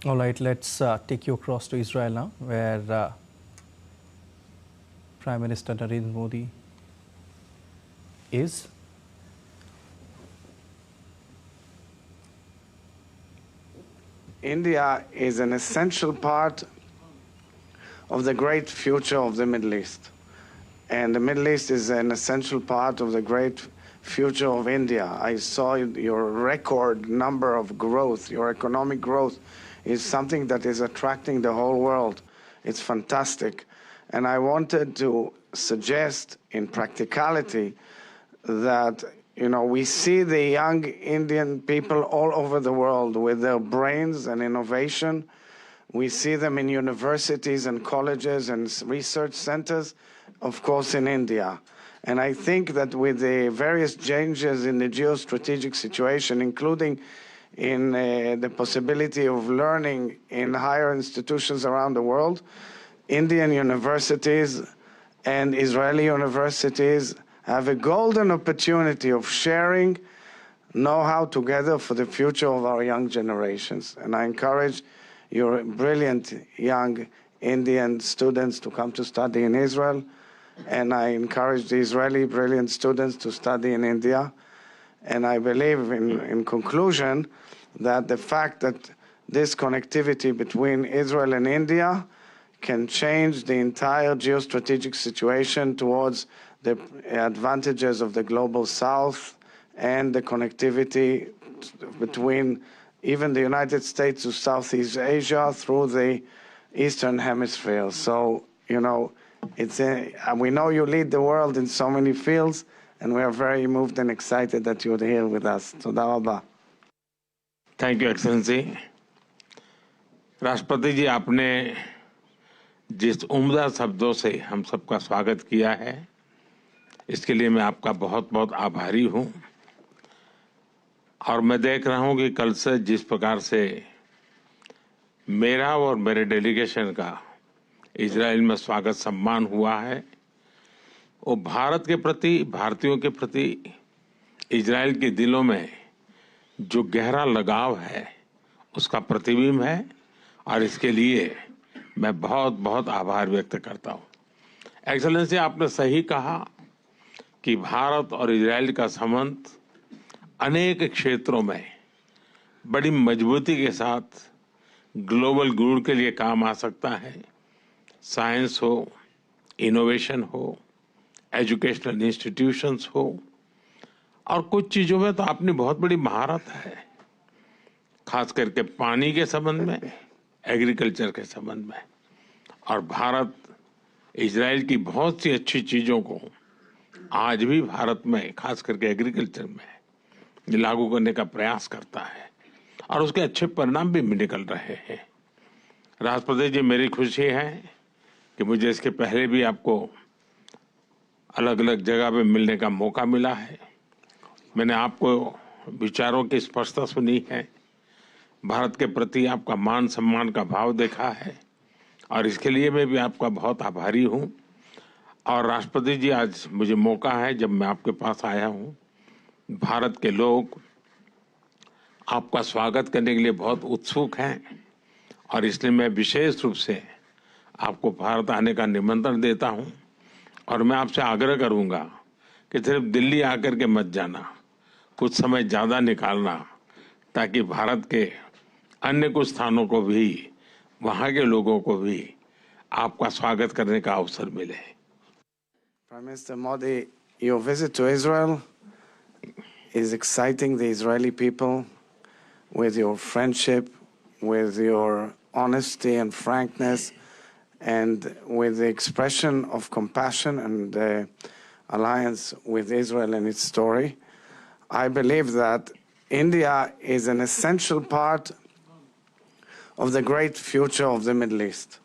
All right, let's take you across to Israel now, where Prime Minister Narendra Modi is. India is an essential part of the great future of the Middle East. And the Middle East is an essential part of the great future of India. I saw your record number of growth, your economic growth is something that is attracting the whole world. It's fantastic. And I wanted to suggest in practicality that we see the young Indian people all over the world with their brains and innovation. We see them in universities and colleges and research centers, of course, in India. And I think that with the various changes in the geostrategic situation, including in the possibility of learning in higher institutions around the world, Indian universities and Israeli universities have a golden opportunity of sharing know-how together for the future of our young generations. And I encourage your brilliant young Indian students to come to study in Israel, and I encourage the Israeli brilliant students to study in India. And I believe, in conclusion, that the fact that this connectivity between Israel and India can change the entire geostrategic situation towards the advantages of the global South and the connectivity between even the United States to Southeast Asia through the Eastern Hemisphere. So, we know you lead the world in so many fields, and we are very moved and excited that you're here with us. Toda rabba. Thank you, Excellency. राष्ट्रपति जी, आपने जिस उम्दा शब्दों से हम सबका स्वागत किया है, इसके लिए मैं आपका बहुत बहुत आभारी हूं। और मैं देख रहा हूं कि कल से जिस प्रकार से मेरा और मेरे डेलीगेशन का इजराइल में स्वागत सम्मान हुआ है, वो भारत के प्रति, भारतीयों के प्रति इजराइल के दिलों में जो गहरा लगाव है उसका प्रतिबिंब है। और इसके लिए मैं बहुत बहुत आभार व्यक्त करता हूं। एक्सेलेंसी, आपने सही कहा कि भारत और इजराइल का संबंध अनेक क्षेत्रों में बड़ी मजबूती के साथ ग्लोबल गुड के लिए काम आ सकता है। साइंस हो, इनोवेशन हो, एजुकेशनल इंस्टीट्यूशंस हो, और कुछ चीजों में तो आपने बहुत बड़ी महारत है, खास करके पानी के संबंध में, एग्रीकल्चर के संबंध में। और भारत इजराइल की बहुत सी अच्छी चीजों को आज भी भारत में, खास करके एग्रीकल्चर में लागू करने का प्रयास करता है, और उसके अच्छे परिणाम भी निकल रहे हैं। राष्ट्रपति जी, मेरी खुशी है कि मुझे इसके पहले भी आपको अलग अलग जगह पे मिलने का मौका मिला है। मैंने आपको विचारों की स्पष्टता सुनी है, भारत के प्रति आपका मान सम्मान का भाव देखा है, और इसके लिए मैं भी आपका बहुत आभारी हूं। और राष्ट्रपति जी, आज मुझे मौका है, जब मैं आपके पास आया हूं, भारत के लोग आपका स्वागत करने के लिए बहुत उत्सुक हैं, और इसलिए मैं विशेष रूप से आपको भारत आने का निमंत्रण देता हूं। और मैं आपसे आग्रह करूंगा कि सिर्फ दिल्ली आकर के मत जाना, कुछ समय ज़्यादा निकालना, ताकि भारत के अन्य कुछ स्थानों को भी, वहाँ के लोगों को भी आपका स्वागत करने का अवसर मिले। Prime Minister Modi, your visit to Israel is exciting the Israeli people with your friendship, with your honesty and frankness, and with the expression of compassion and the alliance with Israel and its story. I believe that India is an essential part of the great future of the Middle East.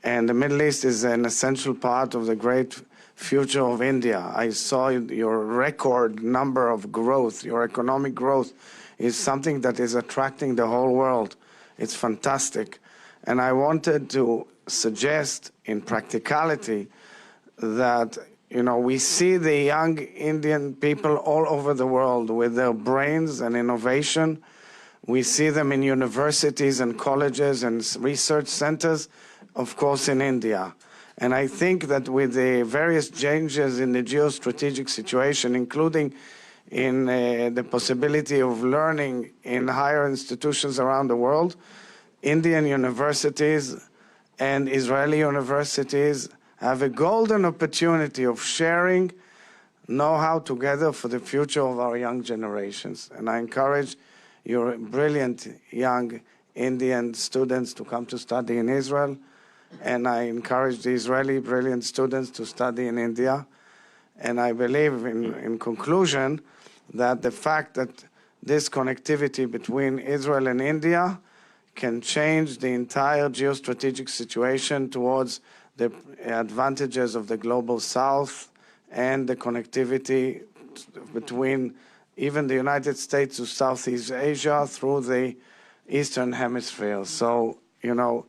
And the Middle East is an essential part of the great future of India. I saw your record number of growth, your economic growth is something that is attracting the whole world. It's fantastic. And I wanted to suggest in practicality that, we see the young Indian people all over the world with their brains and innovation. We see them in universities and colleges and research centers, of course, in India. And I think that with the various changes in the geostrategic situation, including in the possibility of learning in higher institutions around the world, Indian universities and Israeli universities have a golden opportunity of sharing know-how together for the future of our young generations. And I encourage your brilliant young Indian students to come to study in Israel, and I encourage the Israeli brilliant students to study in India. And I believe, in conclusion, that the fact that this connectivity between Israel and India can change the entire geostrategic situation towards the advantages of the global south and the connectivity between even the United States to Southeast Asia through the Eastern Hemisphere. So, you know,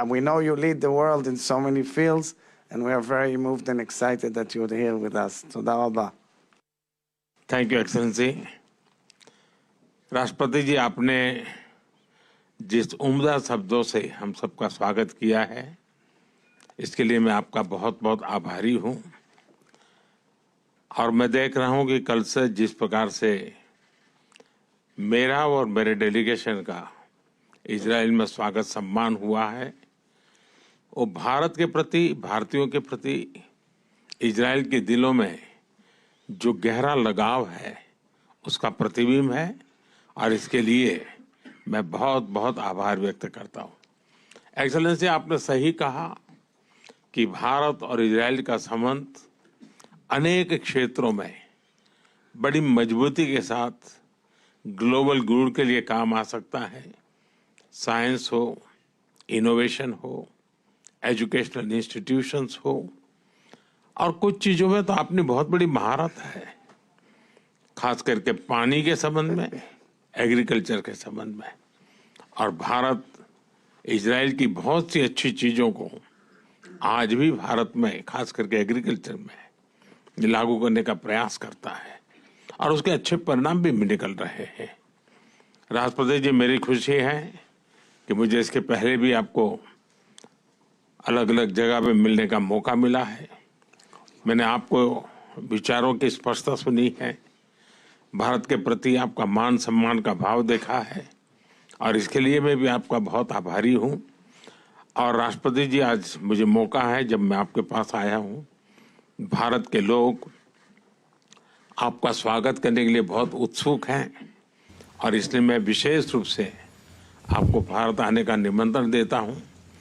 we know you lead the world in so many fields, and we are very moved and excited that you're here with us. Toda rabba. Thank you excellency. राष्ट्रपति जी, आपने जिस उम्दा शब्दों से हम सबका स्वागत किया है, इसके लिए मैं आपका बहुत बहुत आभारी हूं। और मैं देख रहा हूं कि कल से जिस प्रकार से मेरा और मेरे डेलीगेशन का इजराइल में स्वागत सम्मान हुआ है, वो भारत के प्रति, भारतीयों के प्रति इजराइल के दिलों में जो गहरा लगाव है उसका प्रतिबिंब है। और इसके लिए मैं बहुत बहुत आभार व्यक्त करता हूं। एक्सेलेंसी, आपने सही कहा कि भारत और इजराइल का संबंध अनेक क्षेत्रों में बड़ी मजबूती के साथ ग्लोबल गुड के लिए काम आ सकता है। साइंस हो, इनोवेशन हो, एजुकेशनल इंस्टीट्यूशंस हो, और कुछ चीजों में तो आपने बहुत बड़ी महारत है, खास करके पानी के संबंध में, एग्रीकल्चर के संबंध में। और भारत इजराइल की बहुत सी अच्छी चीजों को आज भी भारत में, खास करके एग्रीकल्चर में लागू करने का प्रयास करता है, और उसके अच्छे परिणाम भी निकल रहे हैं। राष्ट्रपति जी, मेरी खुशी है कि मुझे इसके पहले भी आपको अलग अलग जगह पे मिलने का मौका मिला है। मैंने आपको विचारों की स्पष्टता सुनी है, भारत के प्रति आपका मान सम्मान का भाव देखा है, और इसके लिए मैं भी आपका बहुत आभारी हूं। और राष्ट्रपति जी, आज मुझे मौका है, जब मैं आपके पास आया हूं, भारत के लोग आपका स्वागत करने के लिए बहुत उत्सुक हैं, और इसलिए मैं विशेष रूप से आपको भारत आने का निमंत्रण देता हूं।